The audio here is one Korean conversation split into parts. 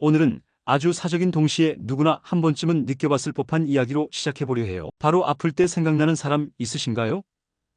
오늘은 아주 사적인 동시에 누구나 한 번쯤은 느껴봤을 법한 이야기로 시작해보려 해요. 바로 아플 때 생각나는 사람 있으신가요?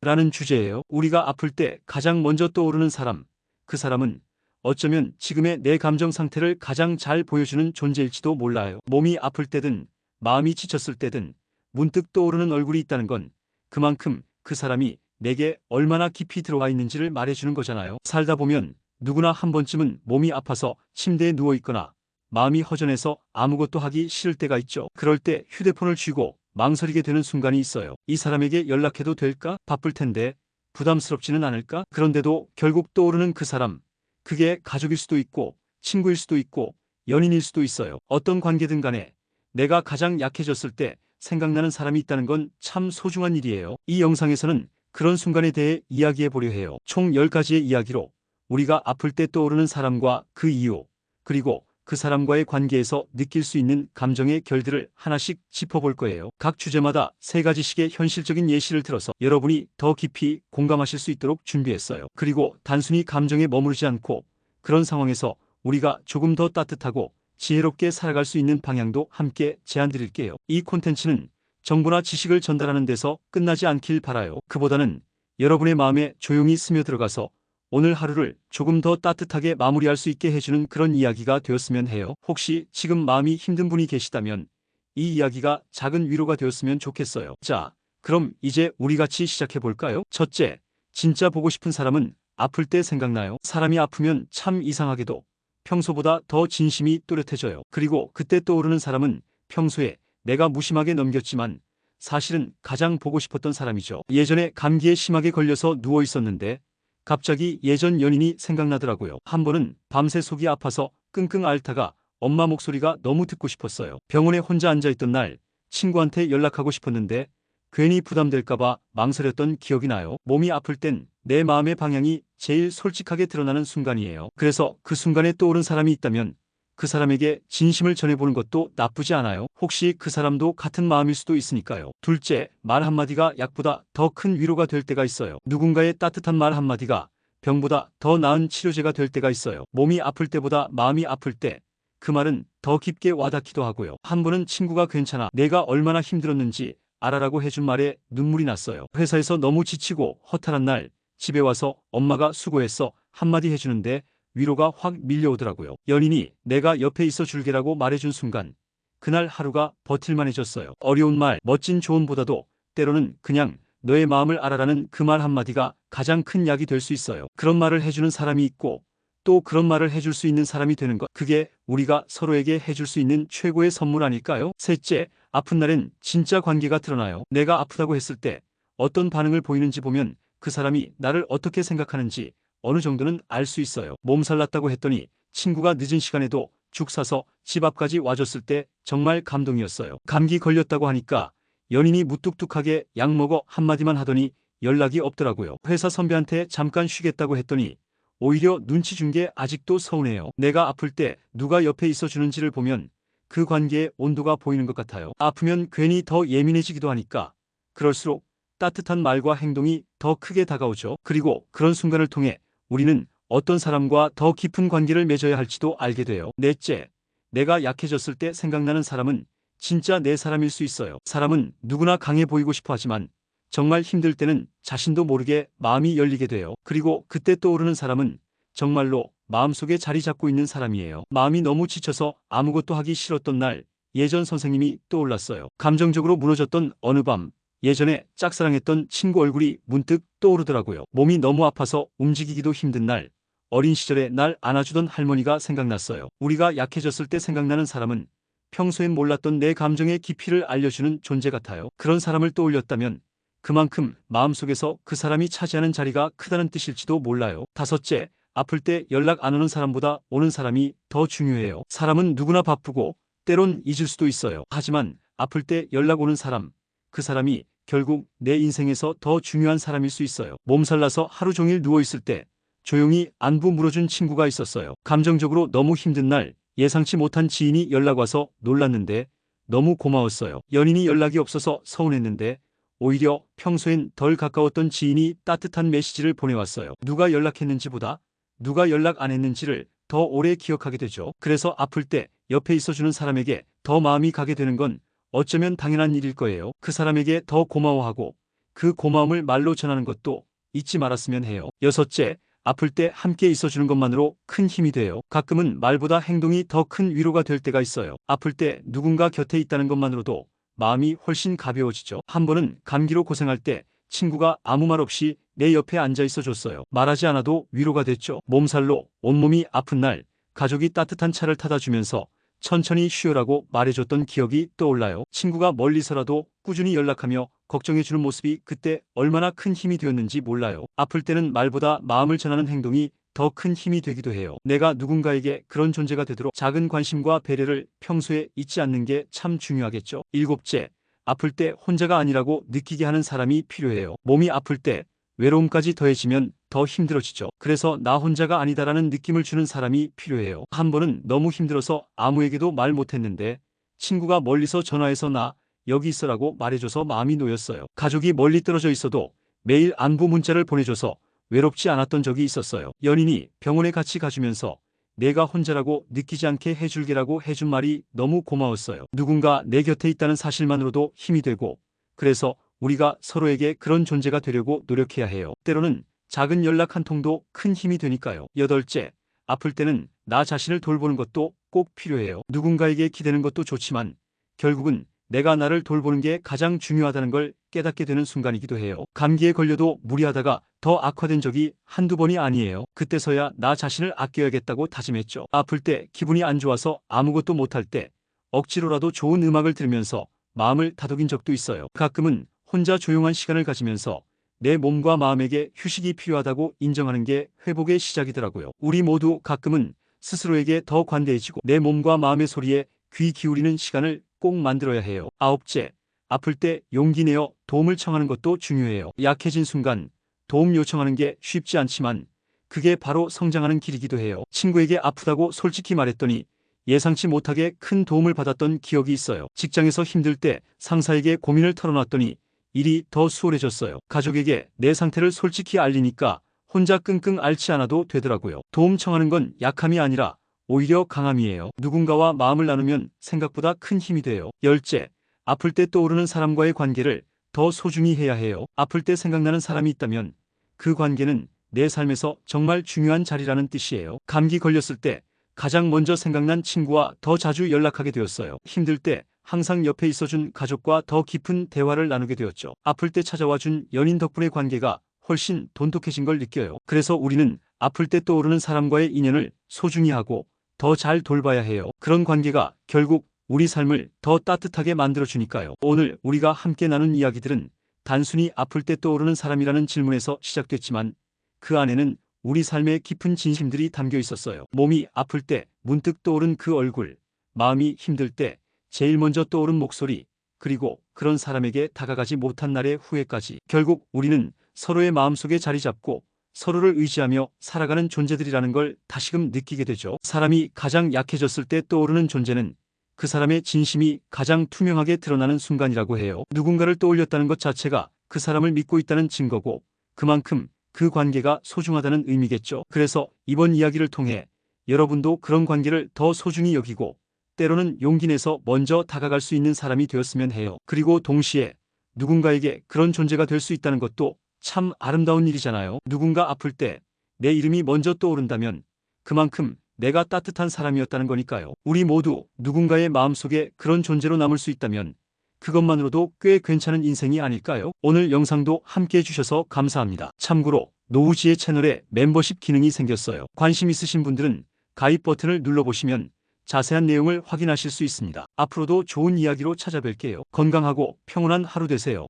라는 주제예요. 우리가 아플 때 가장 먼저 떠오르는 사람, 그 사람은 어쩌면 지금의 내 감정 상태를 가장 잘 보여주는 존재일지도 몰라요. 몸이 아플 때든 마음이 지쳤을 때든 문득 떠오르는 얼굴이 있다는 건 그만큼 그 사람이 내게 얼마나 깊이 들어와 있는지를 말해주는 거잖아요. 살다 보면 누구나 한 번쯤은 몸이 아파서 침대에 누워있거나 마음이 허전해서 아무것도 하기 싫을 때가 있죠. 그럴 때 휴대폰을 쥐고 망설이게 되는 순간이 있어요. 이 사람에게 연락해도 될까? 바쁠 텐데 부담스럽지는 않을까? 그런데도 결국 떠오르는 그 사람, 그게 가족일 수도 있고 친구일 수도 있고 연인일 수도 있어요. 어떤 관계든 간에 내가 가장 약해졌을 때 생각나는 사람이 있다는 건 참 소중한 일이에요. 이 영상에서는 그런 순간에 대해 이야기해 보려 해요. 총 10가지의 이야기로 우리가 아플 때 떠오르는 사람과 그 이유, 그리고 그 사람과의 관계에서 느낄 수 있는 감정의 결들을 하나씩 짚어볼 거예요. 각 주제마다 3가지씩의 현실적인 예시를 들어서 여러분이 더 깊이 공감하실 수 있도록 준비했어요. 그리고 단순히 감정에 머무르지 않고 그런 상황에서 우리가 조금 더 따뜻하고 지혜롭게 살아갈 수 있는 방향도 함께 제안 드릴게요. 이 콘텐츠는 정보나 지식을 전달하는 데서 끝나지 않길 바라요. 그보다는 여러분의 마음에 조용히 스며들어가서 오늘 하루를 조금 더 따뜻하게 마무리할 수 있게 해주는 그런 이야기가 되었으면 해요. 혹시 지금 마음이 힘든 분이 계시다면 이 이야기가 작은 위로가 되었으면 좋겠어요. 자, 그럼 이제 우리 같이 시작해 볼까요? 첫째, 진짜 보고 싶은 사람은 아플 때 생각나요? 사람이 아프면 참 이상하게도 평소보다 더 진심이 또렷해져요. 그리고 그때 떠오르는 사람은 평소에 내가 무심하게 넘겼지만 사실은 가장 보고 싶었던 사람이죠. 예전에 감기에 심하게 걸려서 누워 있었는데 갑자기 예전 연인이 생각나더라고요. 한 번은 밤새 속이 아파서 끙끙 앓다가 엄마 목소리가 너무 듣고 싶었어요. 병원에 혼자 앉아있던 날 친구한테 연락하고 싶었는데 괜히 부담될까봐 망설였던 기억이 나요. 몸이 아플 땐 내 마음의 방향이 제일 솔직하게 드러나는 순간이에요. 그래서 그 순간에 떠오른 사람이 있다면 그 사람에게 진심을 전해보는 것도 나쁘지 않아요. 혹시 그 사람도 같은 마음일 수도 있으니까요. 둘째, 말 한마디가 약보다 더 큰 위로가 될 때가 있어요. 누군가의 따뜻한 말 한마디가 병보다 더 나은 치료제가 될 때가 있어요. 몸이 아플 때보다 마음이 아플 때 그 말은 더 깊게 와닿기도 하고요. 한 번은 친구가 괜찮아, 내가 얼마나 힘들었는지 알아라고 해준 말에 눈물이 났어요. 회사에서 너무 지치고 허탈한 날 집에 와서 엄마가 수고했어 한마디 해주는데 위로가 확 밀려오더라고요. 연인이 내가 옆에 있어 줄게라고 말해준 순간 그날 하루가 버틸만해졌어요. 어려운 말, 멋진 조언보다도 때로는 그냥 너의 마음을 알아라는 그 말 한마디가 가장 큰 약이 될 수 있어요. 그런 말을 해주는 사람이 있고 또 그런 말을 해줄 수 있는 사람이 되는 것, 그게 우리가 서로에게 해줄 수 있는 최고의 선물 아닐까요? 셋째, 아픈 날엔 진짜 관계가 드러나요. 내가 아프다고 했을 때 어떤 반응을 보이는지 보면 그 사람이 나를 어떻게 생각하는지 어느 정도는 알 수 있어요. 몸살 났다고 했더니 친구가 늦은 시간에도 죽 사서 집 앞까지 와줬을 때 정말 감동이었어요. 감기 걸렸다고 하니까 연인이 무뚝뚝하게 약 먹어 한마디만 하더니 연락이 없더라고요. 회사 선배한테 잠깐 쉬겠다고 했더니 오히려 눈치 준 게 아직도 서운해요. 내가 아플 때 누가 옆에 있어 주는지를 보면 그 관계의 온도가 보이는 것 같아요. 아프면 괜히 더 예민해지기도 하니까 그럴수록 따뜻한 말과 행동이 더 크게 다가오죠. 그리고 그런 순간을 통해 우리는 어떤 사람과 더 깊은 관계를 맺어야 할지도 알게 돼요. 넷째, 내가 약해졌을 때 생각나는 사람은 진짜 내 사람일 수 있어요. 사람은 누구나 강해 보이고 싶어 하지만 정말 힘들 때는 자신도 모르게 마음이 열리게 돼요. 그리고 그때 떠오르는 사람은 정말로 마음속에 자리 잡고 있는 사람이에요. 마음이 너무 지쳐서 아무것도 하기 싫었던 날 예전 선생님이 떠올랐어요. 감정적으로 무너졌던 어느 밤 예전에 짝사랑했던 친구 얼굴이 문득 떠오르더라고요. 몸이 너무 아파서 움직이기도 힘든 날 어린 시절에 날 안아주던 할머니가 생각났어요. 우리가 약해졌을 때 생각나는 사람은 평소엔 몰랐던 내 감정의 깊이를 알려주는 존재 같아요. 그런 사람을 떠올렸다면 그만큼 마음속에서 그 사람이 차지하는 자리가 크다는 뜻일지도 몰라요. 다섯째, 아플 때 연락 안 오는 사람보다 오는 사람이 더 중요해요. 사람은 누구나 바쁘고 때론 잊을 수도 있어요. 하지만 아플 때 연락 오는 사람, 그 사람이 결국 내 인생에서 더 중요한 사람일 수 있어요. 몸살 나서 하루 종일 누워있을 때 조용히 안부 물어준 친구가 있었어요. 감정적으로 너무 힘든 날 예상치 못한 지인이 연락 와서 놀랐는데 너무 고마웠어요. 연인이 연락이 없어서 서운했는데 오히려 평소엔 덜 가까웠던 지인이 따뜻한 메시지를 보내왔어요. 누가 연락했는지보다 누가 연락 안 했는지를 더 오래 기억하게 되죠. 그래서 아플 때 옆에 있어주는 사람에게 더 마음이 가게 되는 건 어쩌면 당연한 일일 거예요. 그 사람에게 더 고마워하고 그 고마움을 말로 전하는 것도 잊지 말았으면 해요. 여섯째, 아플 때 함께 있어주는 것만으로 큰 힘이 돼요. 가끔은 말보다 행동이 더 큰 위로가 될 때가 있어요. 아플 때 누군가 곁에 있다는 것만으로도 마음이 훨씬 가벼워지죠. 한 번은 감기로 고생할 때 친구가 아무 말 없이 내 옆에 앉아 있어 줬어요. 말하지 않아도 위로가 됐죠. 몸살로 온몸이 아픈 날 가족이 따뜻한 차를 타다 주면서 천천히 쉬어라고 말해줬던 기억이 떠올라요. 친구가 멀리서라도 꾸준히 연락하며 걱정해주는 모습이 그때 얼마나 큰 힘이 되었는지 몰라요. 아플 때는 말보다 마음을 전하는 행동이 더 큰 힘이 되기도 해요. 내가 누군가에게 그런 존재가 되도록 작은 관심과 배려를 평소에 잊지 않는 게 참 중요하겠죠. 일곱째, 아플 때 혼자가 아니라고 느끼게 하는 사람이 필요해요. 몸이 아플 때 외로움까지 더해지면 더 힘들어지죠. 그래서 나 혼자가 아니다라는 느낌을 주는 사람이 필요해요. 한 번은 너무 힘들어서 아무에게도 말 못했는데 친구가 멀리서 전화해서 나 여기 있어라고 말해줘서 마음이 놓였어요. 가족이 멀리 떨어져 있어도 매일 안부 문자를 보내줘서 외롭지 않았던 적이 있었어요. 연인이 병원에 같이 가주면서 내가 혼자라고 느끼지 않게 해줄게라고 해준 말이 너무 고마웠어요. 누군가 내 곁에 있다는 사실만으로도 힘이 되고, 그래서 우리가 서로에게 그런 존재가 되려고 노력해야 해요. 때로는 작은 연락 한 통도 큰 힘이 되니까요. 여덟째, 아플 때는 나 자신을 돌보는 것도 꼭 필요해요. 누군가에게 기대는 것도 좋지만 결국은 내가 나를 돌보는 게 가장 중요하다는 걸 깨닫게 되는 순간이기도 해요. 감기에 걸려도 무리하다가 더 악화된 적이 한두 번이 아니에요. 그때서야 나 자신을 아껴야겠다고 다짐했죠. 아플 때 기분이 안 좋아서 아무것도 못할 때 억지로라도 좋은 음악을 들으면서 마음을 다독인 적도 있어요. 가끔은 혼자 조용한 시간을 가지면서 내 몸과 마음에게 휴식이 필요하다고 인정하는 게 회복의 시작이더라고요. 우리 모두 가끔은 스스로에게 더 관대해지고 내 몸과 마음의 소리에 귀 기울이는 시간을 꼭 만들어야 해요. 아홉째, 아플 때 용기 내어 도움을 청하는 것도 중요해요. 약해진 순간 도움 요청하는 게 쉽지 않지만 그게 바로 성장하는 길이기도 해요. 친구에게 아프다고 솔직히 말했더니 예상치 못하게 큰 도움을 받았던 기억이 있어요. 직장에서 힘들 때 상사에게 고민을 털어놨더니 일이 더 수월해졌어요. 가족에게 내 상태를 솔직히 알리니까 혼자 끙끙 앓지 않아도 되더라고요. 도움 청하는 건 약함이 아니라 오히려 강함이에요. 누군가와 마음을 나누면 생각보다 큰 힘이 돼요. 열째, 아플 때 떠오르는 사람과의 관계를 더 소중히 해야 해요. 아플 때 생각나는 사람이 있다면 그 관계는 내 삶에서 정말 중요한 자리라는 뜻이에요. 감기 걸렸을 때 가장 먼저 생각난 친구와 더 자주 연락하게 되었어요. 힘들 때 항상 옆에 있어준 가족과 더 깊은 대화를 나누게 되었죠. 아플 때 찾아와준 연인 덕분에 관계가 훨씬 돈독해진 걸 느껴요. 그래서 우리는 아플 때 떠오르는 사람과의 인연을 소중히 하고 더 잘 돌봐야 해요. 그런 관계가 결국 우리 삶을 더 따뜻하게 만들어주니까요. 오늘 우리가 함께 나눈 이야기들은 단순히 아플 때 떠오르는 사람이라는 질문에서 시작됐지만 그 안에는 우리 삶의 깊은 진심들이 담겨 있었어요. 몸이 아플 때 문득 떠오른 그 얼굴, 마음이 힘들 때 제일 먼저 떠오른 목소리, 그리고 그런 사람에게 다가가지 못한 날의 후회까지. 결국 우리는 서로의 마음속에 자리 잡고 서로를 의지하며 살아가는 존재들이라는 걸 다시금 느끼게 되죠. 사람이 가장 약해졌을 때 떠오르는 존재는 그 사람의 진심이 가장 투명하게 드러나는 순간이라고 해요. 누군가를 떠올렸다는 것 자체가 그 사람을 믿고 있다는 증거고 그만큼 그 관계가 소중하다는 의미겠죠. 그래서 이번 이야기를 통해 여러분도 그런 관계를 더 소중히 여기고 때로는 용기 내서 먼저 다가갈 수 있는 사람이 되었으면 해요. 그리고 동시에 누군가에게 그런 존재가 될 수 있다는 것도 참 아름다운 일이잖아요. 누군가 아플 때 내 이름이 먼저 떠오른다면 그만큼 내가 따뜻한 사람이었다는 거니까요. 우리 모두 누군가의 마음속에 그런 존재로 남을 수 있다면 그것만으로도 꽤 괜찮은 인생이 아닐까요? 오늘 영상도 함께 해주셔서 감사합니다. 참고로 노우지의 채널에 멤버십 기능이 생겼어요. 관심 있으신 분들은 가입 버튼을 눌러보시면 자세한 내용을 확인하실 수 있습니다. 앞으로도 좋은 이야기로 찾아뵐게요. 건강하고 평온한 하루 되세요.